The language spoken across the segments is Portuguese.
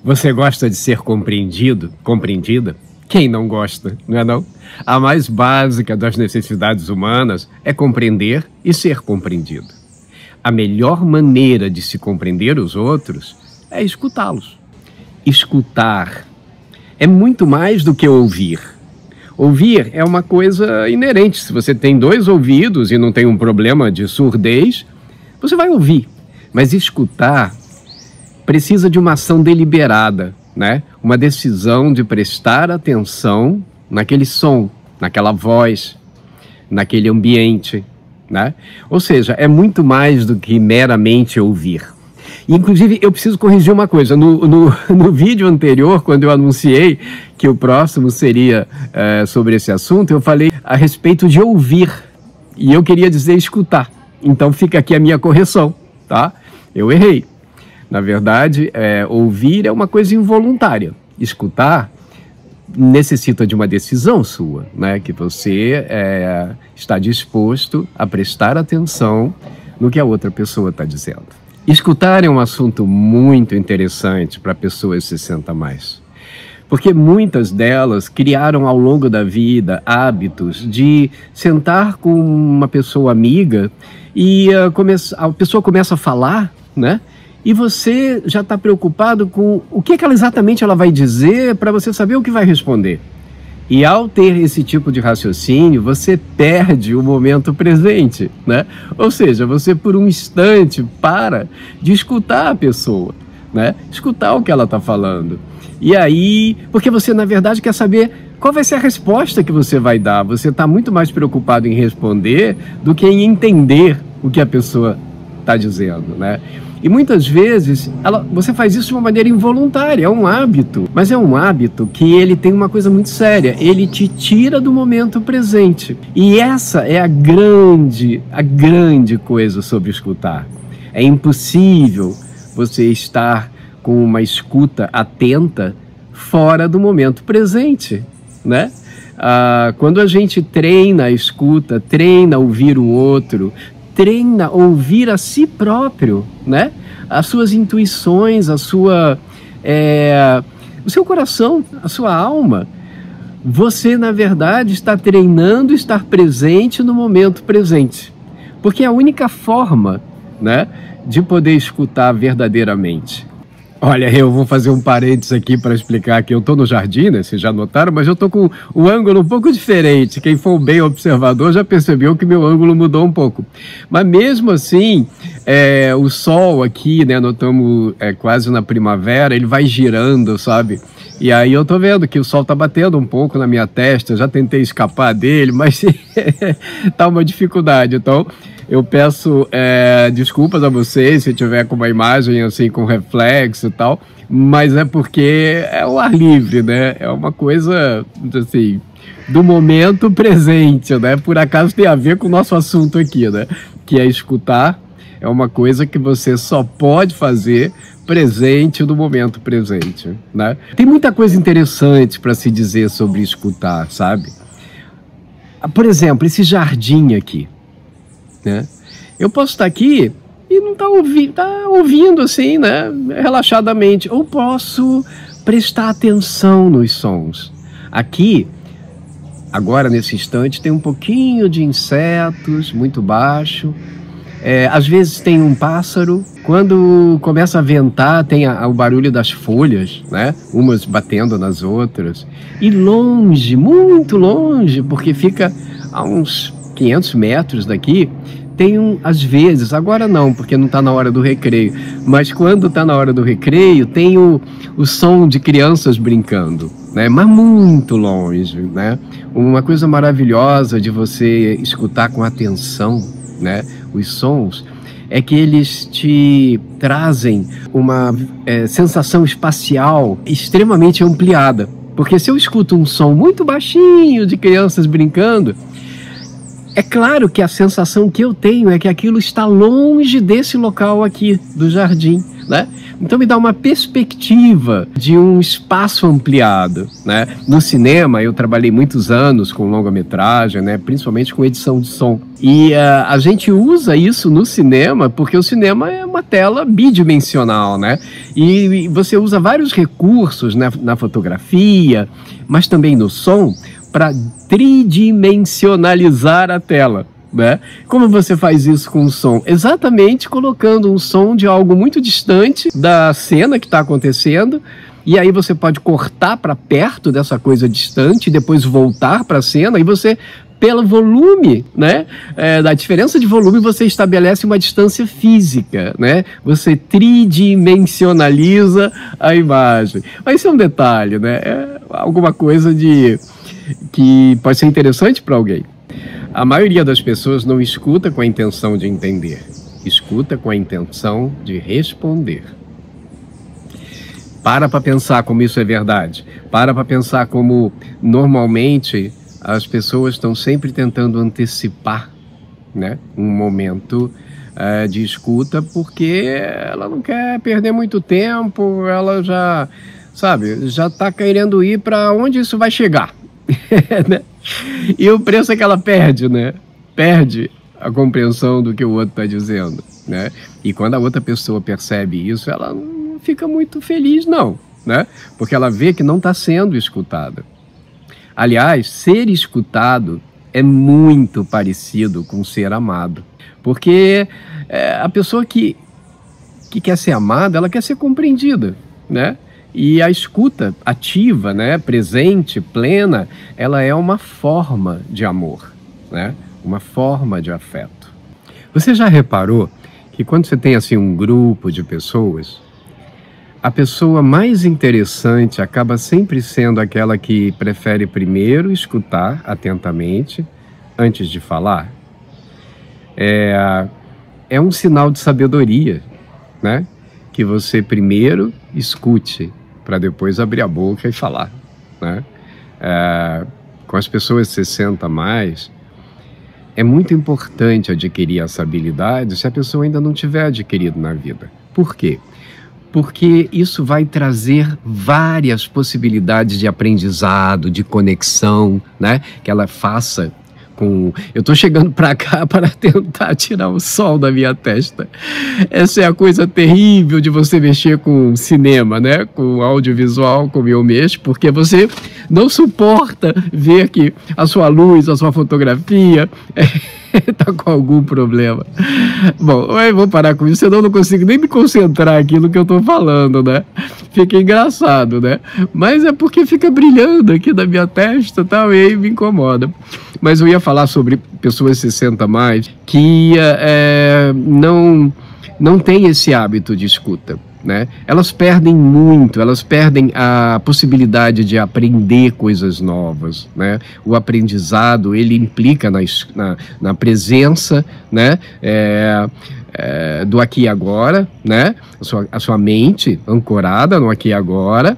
Você gosta de ser compreendido, compreendida? Quem não gosta, não é não? A mais básica das necessidades humanas é compreender e ser compreendido. A melhor maneira de se compreender os outros é escutá-los. Escutar é muito mais do que ouvir. Ouvir é uma coisa inerente. Se você tem 2 ouvidos e não tem um problema de surdez, você vai ouvir. Mas escutar precisa de uma ação deliberada, né? Uma decisão de prestar atenção naquele som, naquela voz, naquele ambiente, né? Ou seja, é muito mais do que meramente ouvir. Inclusive, eu preciso corrigir uma coisa. No vídeo anterior, quando eu anunciei que o próximo seria sobre esse assunto, eu falei a respeito de ouvir. E eu queria dizer escutar. Então fica aqui a minha correção, tá? Eu errei. Na verdade, ouvir é uma coisa involuntária. Escutar necessita de uma decisão sua, né? Que você está disposto a prestar atenção no que a outra pessoa está dizendo. Escutar é um assunto muito interessante para pessoas de 60 a mais. Porque muitas delas criaram ao longo da vida hábitos de sentar com uma pessoa amiga e a pessoa começa a falar, né? E você já está preocupado com o que exatamente ela vai dizer para você saber o que vai responder. E ao ter esse tipo de raciocínio, você perde o momento presente, né? Ou seja, você por um instante para de escutar a pessoa, né? Escutar o que ela está falando. E aí, porque você na verdade quer saber qual vai ser a resposta que você vai dar. Você está muito mais preocupado em responder do que em entender o que a pessoa está dizendo, né? E muitas vezes você faz isso de uma maneira involuntária, é um hábito. Mas é um hábito que ele tem uma coisa muito séria, ele te tira do momento presente. E essa é a grande coisa sobre escutar. É impossível você estar com uma escuta atenta fora do momento presente, né? Quando a gente treina a escuta, treina a ouvir o outro, treina a ouvir a si próprio, né? As suas intuições, o seu coração, a sua alma. Você, na verdade, está treinando estar presente no momento presente. Porque é a única forma, né, de poder escutar verdadeiramente. Olha, eu vou fazer um parênteses aqui para explicar que eu estou no jardim, né? Vocês já notaram, mas eu estou com um ângulo um pouco diferente. Quem for bem observador já percebeu que meu ângulo mudou um pouco. Mas mesmo assim, o sol aqui, né? Nós estamos quase na primavera, ele vai girando, sabe? E aí eu estou vendo que o sol está batendo um pouco na minha testa, eu já tentei escapar dele, mas tá uma dificuldade. Então, eu peço desculpas a vocês se tiver com uma imagem assim com reflexo e tal, mas é porque é o ar livre, né? É uma coisa assim do momento presente, né? Por acaso tem a ver com o nosso assunto aqui, né? Que é escutar, é uma coisa que você só pode fazer presente no momento presente, né? Tem muita coisa interessante para se dizer sobre escutar, sabe? Por exemplo, esse jardim aqui, né? Eu posso estar aqui e não tá ouvindo assim, né? Relaxadamente. Ou posso prestar atenção nos sons. Aqui, agora nesse instante, tem um pouquinho de insetos, muito baixo. Às vezes tem um pássaro. Quando começa a ventar, tem o barulho das folhas, né? Umas batendo nas outras. E longe, muito longe, porque fica a uns 500 metros daqui, tem às vezes, agora não, porque não está na hora do recreio, mas quando está na hora do recreio, tem o som de crianças brincando, né? Mas muito longe, né? Uma coisa maravilhosa de você escutar com atenção, né? Os sons, é que eles te trazem uma sensação espacial extremamente ampliada. Porque se eu escuto um som muito baixinho de crianças brincando, é claro que a sensação que eu tenho é que aquilo está longe desse local aqui do jardim, né? Então me dá uma perspectiva de um espaço ampliado, né? No cinema eu trabalhei muitos anos com longa-metragem, né? Principalmente com edição de som. E a gente usa isso no cinema porque o cinema é uma tela bidimensional, né? E você usa vários recursos, né, na fotografia, mas também no som, para tridimensionalizar a tela, né? Como você faz isso com o som? Exatamente colocando um som de algo muito distante da cena que está acontecendo, e aí você pode cortar para perto dessa coisa distante, depois voltar para a cena, e você, pelo volume, né, da diferença de volume, você estabelece uma distância física, né? Você tridimensionaliza a imagem. Mas isso é um detalhe, né? É alguma coisa que pode ser interessante para alguém. A maioria das pessoas não escuta com a intenção de entender, escuta com a intenção de responder. Para pensar como isso é verdade. Para pensar como, normalmente, as pessoas estão sempre tentando antecipar, né, um momento de escuta, porque ela não quer perder muito tempo, ela já, sabe, já está querendo ir para onde isso vai chegar. Né? E o preço é que ela perde, né? Perde a compreensão do que o outro está dizendo, né? E quando a outra pessoa percebe isso, ela não fica muito feliz, não, né? Porque ela vê que não está sendo escutada. Aliás, ser escutado é muito parecido com ser amado. Porque a pessoa que quer ser amada, ela quer ser compreendida, né? E a escuta ativa, né, presente, plena, ela é uma forma de amor, né? Uma forma de afeto. Você já reparou que quando você tem assim um grupo de pessoas, a pessoa mais interessante acaba sempre sendo aquela que prefere primeiro escutar atentamente antes de falar? É um sinal de sabedoria, né? Que você primeiro escute para depois abrir a boca e falar, né? Com as pessoas 60 a mais, é muito importante adquirir essa habilidade se a pessoa ainda não tiver adquirido na vida. Por quê? Porque isso vai trazer várias possibilidades de aprendizado, de conexão, né? Que ela faça com... Eu estou chegando para cá para tentar tirar o sol da minha testa. Essa é a coisa terrível de você mexer com cinema, né? Com audiovisual, como eu mexo, porque você não suporta ver que a sua luz, a sua fotografia está com algum problema. Bom, eu vou parar com isso, senão eu não consigo nem me concentrar aqui no que eu estou falando, né? Fica engraçado, né? Mas é porque fica brilhando aqui na minha testa, tal, e aí me incomoda. Mas eu ia falar sobre pessoas 60 a mais que não têm esse hábito de escuta, né? Elas perdem muito, elas perdem a possibilidade de aprender coisas novas, né? O aprendizado, ele implica na presença, né? Do aqui e agora, né? A sua mente ancorada no aqui e agora,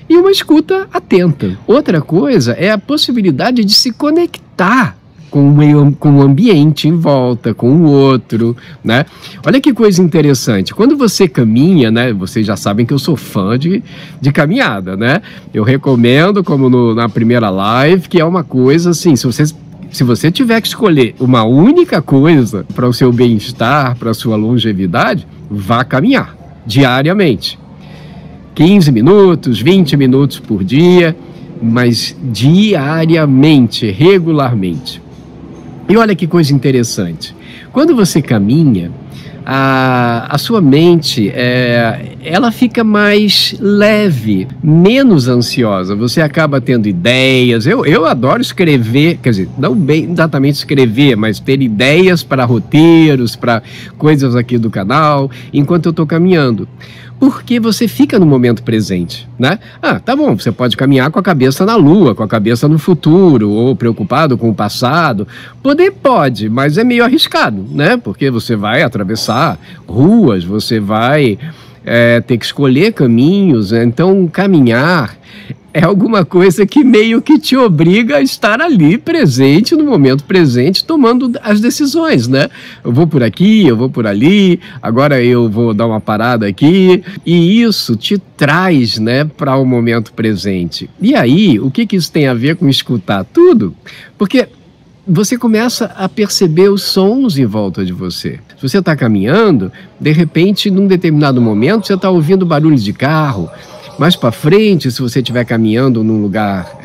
e uma escuta atenta. Outra coisa é a possibilidade de se conectar com o ambiente em volta, com o outro, né? Olha que coisa interessante. Quando você caminha, né? Vocês já sabem que eu sou fã de caminhada, né? Eu recomendo, como na primeira live, que é uma coisa assim, se você tiver que escolher uma única coisa para o seu bem-estar, para a sua longevidade, vá caminhar diariamente. 15 minutos, 20 minutos por dia, mas diariamente, regularmente. E olha que coisa interessante. Quando você caminha, a sua mente, ela fica mais leve, menos ansiosa. Você acaba tendo ideias. Eu adoro escrever, quer dizer, não bem exatamente escrever, mas ter ideias para roteiros, para coisas aqui do canal, enquanto eu estou caminhando. Porque você fica no momento presente, né? Tá bom, você pode caminhar com a cabeça na lua, com a cabeça no futuro, ou preocupado com o passado. Pode, mas é meio arriscado, né? Porque você vai atravessar ruas, você vai ter que escolher caminhos. Então, caminhar é alguma coisa que meio que te obriga a estar ali presente, no momento presente, tomando as decisões, né? Eu vou por aqui, eu vou por ali, agora eu vou dar uma parada aqui, e isso te traz, né, para o momento presente. E aí, o que isso tem a ver com escutar? Tudo, porque você começa a perceber os sons em volta de você. Se você está caminhando, de repente, num determinado momento, você está ouvindo barulho de carro. Mais para frente, se você estiver caminhando num lugar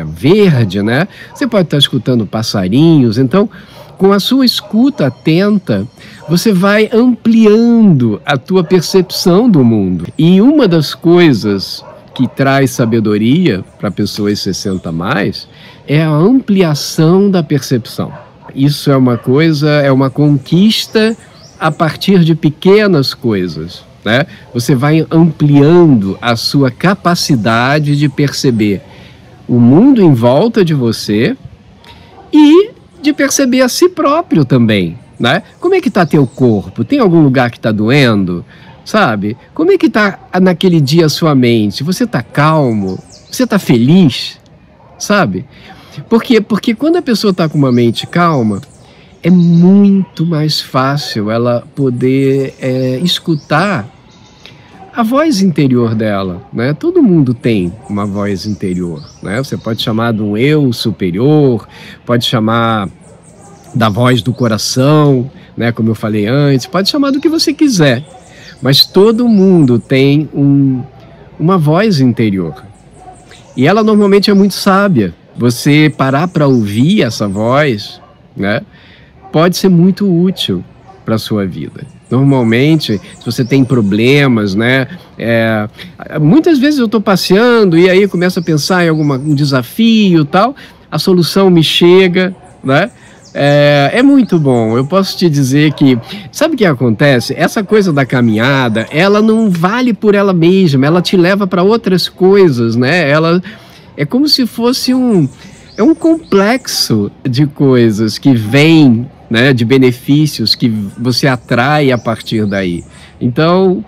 verde, né, você pode estar escutando passarinhos. Então, com a sua escuta atenta, você vai ampliando a tua percepção do mundo. E uma das coisas que traz sabedoria para pessoas 60 a mais é a ampliação da percepção. Isso é uma coisa, é uma conquista a partir de pequenas coisas, né? Você vai ampliando a sua capacidade de perceber o mundo em volta de você e de perceber a si próprio também, né? Como é que está teu corpo? Tem algum lugar que está doendo? Sabe? Como é que está naquele dia a sua mente? Você está calmo? Você está feliz? Sabe? Por quê? Porque quando a pessoa está com uma mente calma, é muito mais fácil ela poder escutar a voz interior dela, né? Todo mundo tem uma voz interior, né? Você pode chamar de um eu superior, pode chamar da voz do coração, né? Como eu falei antes, pode chamar do que você quiser, mas todo mundo tem uma voz interior. E ela normalmente é muito sábia. Você parar para ouvir essa voz, né, pode ser muito útil para a sua vida. Normalmente, se você tem problemas, né, muitas vezes eu estou passeando e aí começo a pensar em um desafio e tal, a solução me chega, né? É muito bom. Eu posso te dizer que, sabe o que acontece? Essa coisa da caminhada, ela não vale por ela mesma, ela te leva para outras coisas, né? Ela é como se fosse um complexo de coisas que vem, né, de benefícios que você atrai a partir daí. Então,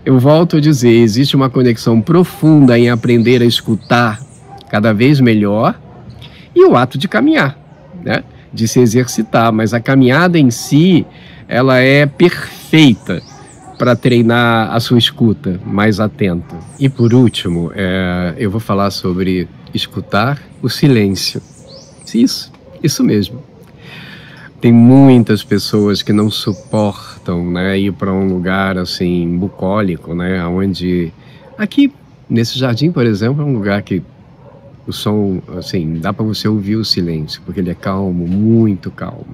eu volto a dizer, existe uma conexão profunda em aprender a escutar cada vez melhor e o ato de caminhar, né? De se exercitar, mas a caminhada em si, ela é perfeita para treinar a sua escuta mais atenta. E por último, eu vou falar sobre escutar o silêncio. Isso mesmo. Tem muitas pessoas que não suportam, né, ir para um lugar assim bucólico, né, onde aqui nesse jardim, por exemplo, é um lugar que o som, assim, dá para você ouvir o silêncio, porque ele é calmo, muito calmo.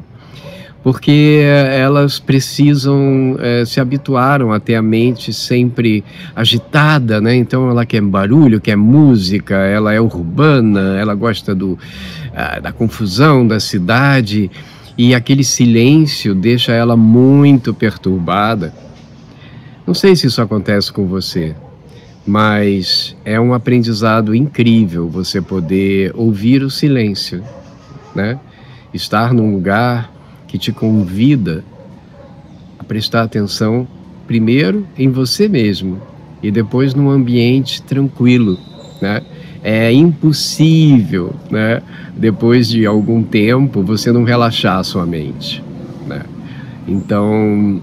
Porque elas precisam, se habituaram a ter a mente sempre agitada, né? Então ela quer barulho, quer música, ela é urbana, ela gosta da confusão da cidade, e aquele silêncio deixa ela muito perturbada. Não sei se isso acontece com você, mas é um aprendizado incrível você poder ouvir o silêncio, né? Estar num lugar que te convida a prestar atenção primeiro em você mesmo e depois num ambiente tranquilo, né? É impossível, né, depois de algum tempo você não relaxar a sua mente, né? Então,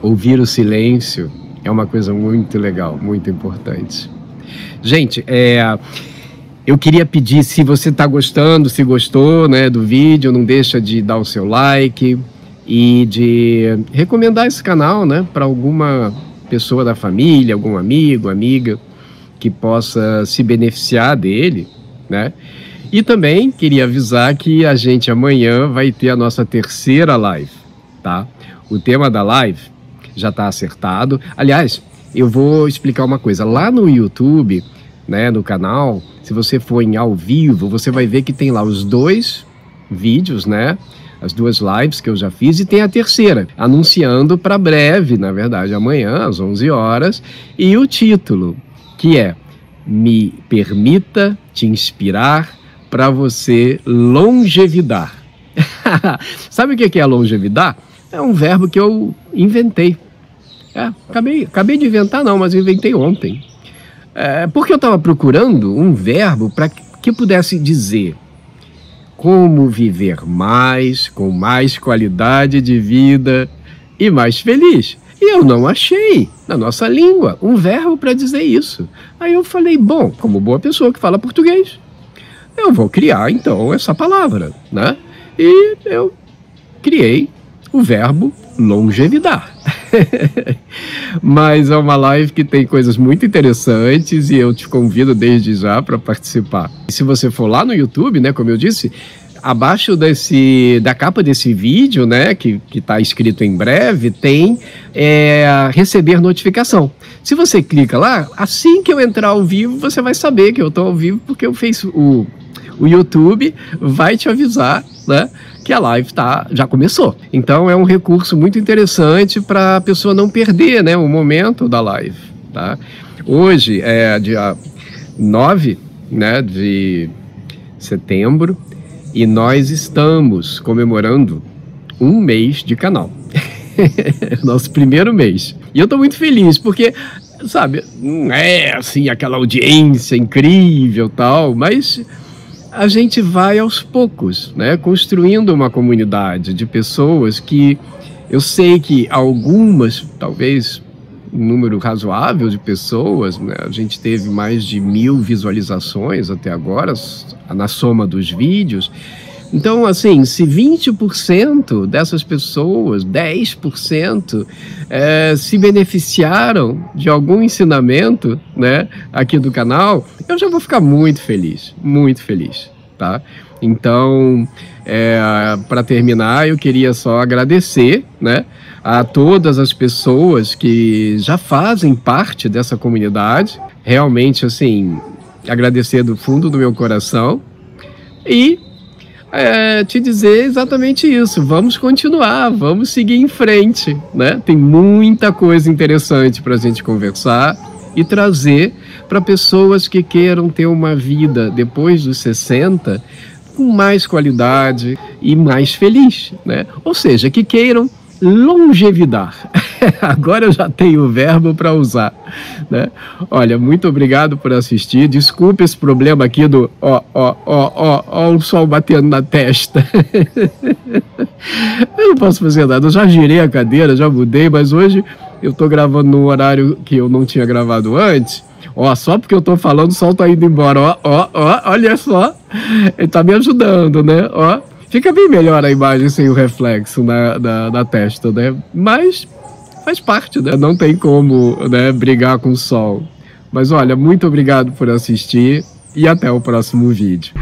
ouvir o silêncio é uma coisa muito legal, muito importante. Gente, eu queria pedir, se você está gostando, se gostou, né, do vídeo, não deixa de dar o seu like e de recomendar esse canal, né, para alguma pessoa da família, algum amigo, amiga, que possa se beneficiar dele, né? E também queria avisar que a gente amanhã vai ter a nossa terceira live, tá? O tema da live já está acertado. Aliás, eu vou explicar uma coisa. Lá no YouTube, né, no canal, se você for em ao vivo, você vai ver que tem lá os 2 vídeos, né? As 2 lives que eu já fiz, e tem a terceira, anunciando para breve, na verdade, amanhã, às 11 horas, e o título, que é Me Permita Te Inspirar para Você Longevidar. Sabe o que é longevidar? É um verbo que eu inventei. Acabei de inventar não, mas eu inventei ontem. Porque eu estava procurando um verbo para que pudesse dizer como viver mais, com mais qualidade de vida e mais feliz. E eu não achei, na nossa língua, um verbo para dizer isso. Aí eu falei, bom, como boa pessoa que fala português, eu vou criar, então, essa palavra, né? E eu criei o verbo longevidar. Mas é uma live que tem coisas muito interessantes e eu te convido desde já para participar. E se você for lá no YouTube, né, como eu disse, abaixo da capa desse vídeo, né, que está escrito em breve, tem receber notificação. Se você clica lá, assim que eu entrar ao vivo, você vai saber que eu estou ao vivo, porque o YouTube vai te avisar, né, que a live já começou. Então é um recurso muito interessante para a pessoa não perder, né, o momento da live. Tá? Hoje é dia 9, né, de setembro e nós estamos comemorando um mês de canal. Nosso primeiro mês. E eu estou muito feliz porque, sabe, não é assim aquela audiência incrível tal, mas a gente vai aos poucos, né, construindo uma comunidade de pessoas que eu sei que algumas, talvez um número razoável de pessoas, né, a gente teve mais de 1000 visualizações até agora, na soma dos vídeos. Então, assim, se 20% dessas pessoas, 10%, se beneficiaram de algum ensinamento, né, aqui do canal, eu já vou ficar muito feliz, tá? Então, para terminar, eu queria só agradecer, né, a todas as pessoas que já fazem parte dessa comunidade. Realmente, assim, agradecer do fundo do meu coração e te dizer exatamente isso. Vamos continuar, vamos seguir em frente, né? Tem muita coisa interessante para a gente conversar e trazer para pessoas que queiram ter uma vida depois dos 60 com mais qualidade e mais feliz, né? Ou seja, que queiram longevidar. Agora eu já tenho o verbo para usar, né? Olha, muito obrigado por assistir. Desculpe esse problema aqui do o sol batendo na testa. Eu não posso fazer nada. Eu já girei a cadeira, já mudei, mas hoje eu tô gravando num horário que eu não tinha gravado antes. Só porque eu tô falando, o sol tá indo embora. Olha só. Ele tá me ajudando, né? Fica bem melhor a imagem sem o reflexo na testa, né? Mas faz parte, né? Não tem como, né, brigar com o sol. Mas olha, muito obrigado por assistir e até o próximo vídeo.